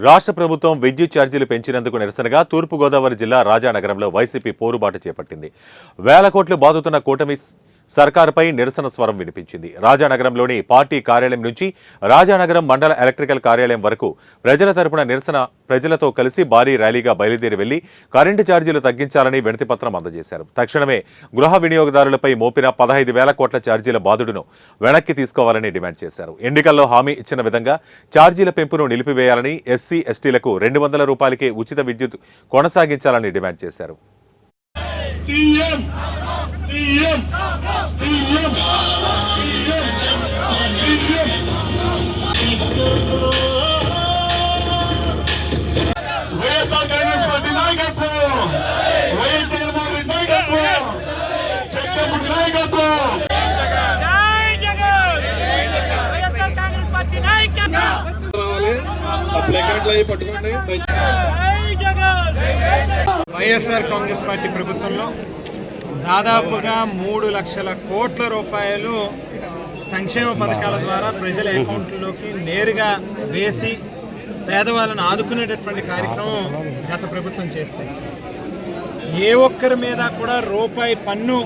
రాష్ట్ర ప్రభుత్వం విద్యుత్ ఛార్జీలు పెంచినందుకు నిరసనగా తూర్పుగోదావరి జిల్లా రాజానగరంలో వైసీపీ పోరుబాట చేపట్టింది. వేల కోట్లు బాదుతున్న కూటమి సర్కారుపై నిరసన స్వరం వినిపించింది. రాజానగరంలోని పార్టీ కార్యాలయం నుంచి రాజానగరం మండల ఎలక్ట్రికల్ కార్యాలయం వరకు ప్రజల తరపున నిరసన ప్రజలతో కలిసి భారీ ర్యాలీగా బయలుదేరి వెళ్లి కరెంటు ఛార్జీలు తగ్గించాలని వినతిపత్రం అందజేశారు. తక్షణమే గృహ వినియోగదారులపై మోపిన 15,000 కోట్ల ఛార్జీల బాదుడును వెనక్కి తీసుకోవాలని డిమాండ్ చేశారు. ఎన్నికల్లో హామీ ఇచ్చిన విధంగా ఛార్జీల పెంపును నిలిపివేయాలని, ఎస్సీ ఎస్టీలకు 200 రూపాయలకే ఉచిత విద్యుత్ కొనసాగించాలని డిమాండ్ చేశారు. వైఎస్ఆర్ కాంగ్రెస్ పార్టీ నాయకత్వం, వైఎస్ జగన్మోహన్ రెడ్డి నాయకత్వం, చక్రపుడి నాయకత్వం. వైఎస్ఆర్ కాంగ్రెస్ పార్టీ ప్రభుత్వంలో దాదాపుగా 3 లక్షల కోట్ల రూపాయలు సంక్షేమ పథకాల ద్వారా ప్రజల అకౌంట్లోకి నేరుగా వేసి పేదవాళ్ళను ఆదుకునేటటువంటి కార్యక్రమం గత ప్రభుత్వం చేస్తే, ఏ ఒక్కరి మీద కూడా రూపాయి పన్ను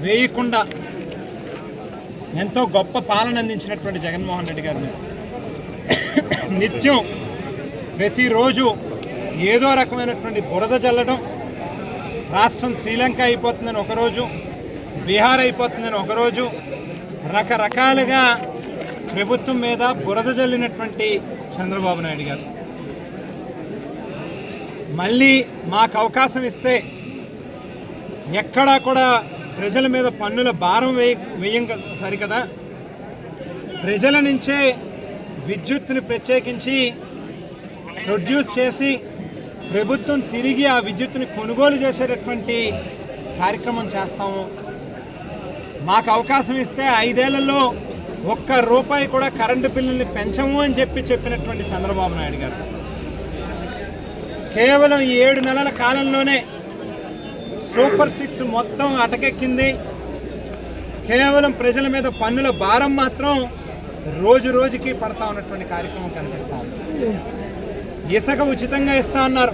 వేయకుండా ఎంతో గొప్ప పాలన అందించినటువంటి జగన్మోహన్ రెడ్డి గారి మీద నిత్యం ప్రతిరోజు ఏదో రకమైనటువంటి బురద జల్లడం, రాష్ట్రం శ్రీలంక అయిపోతుందని ఒకరోజు, బీహార్ అయిపోతుందని ఒకరోజు, రకరకాలుగా ప్రభుత్వం మీద బురద జల్లినటువంటి చంద్రబాబు నాయుడు గారు మళ్ళీ మాకు అవకాశం ఇస్తే ఎక్కడా కూడా ప్రజల మీద పన్నుల భారం వేయం సరికదా, ప్రజల నుంచే విద్యుత్తుని ప్రత్యేకించి ప్రొడ్యూస్ చేసి ప్రభుత్వం తిరిగి ఆ విద్యుత్తుని కొనుగోలు చేసేటటువంటి కార్యక్రమం చేస్తాము. మాకు అవకాశం ఇస్తే 5 ఏళ్లలో 1 రూపాయి కూడా కరెంటు బిల్లుల్ని పెంచము అని చెప్పినటువంటి చంద్రబాబు నాయుడు గారు కేవలం 7 నెలల కాలంలోనే సూపర్ 6 మొత్తం అటకెక్కింది. కేవలం ప్రజల మీద పన్నుల భారం మాత్రం రోజు రోజుకి పడతా ఉన్నటువంటి కార్యక్రమం కనిపిస్తా ఉంది. ఇసుక ఉచితంగా ఇస్తా అన్నారు.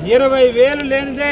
20,000 లేనిదే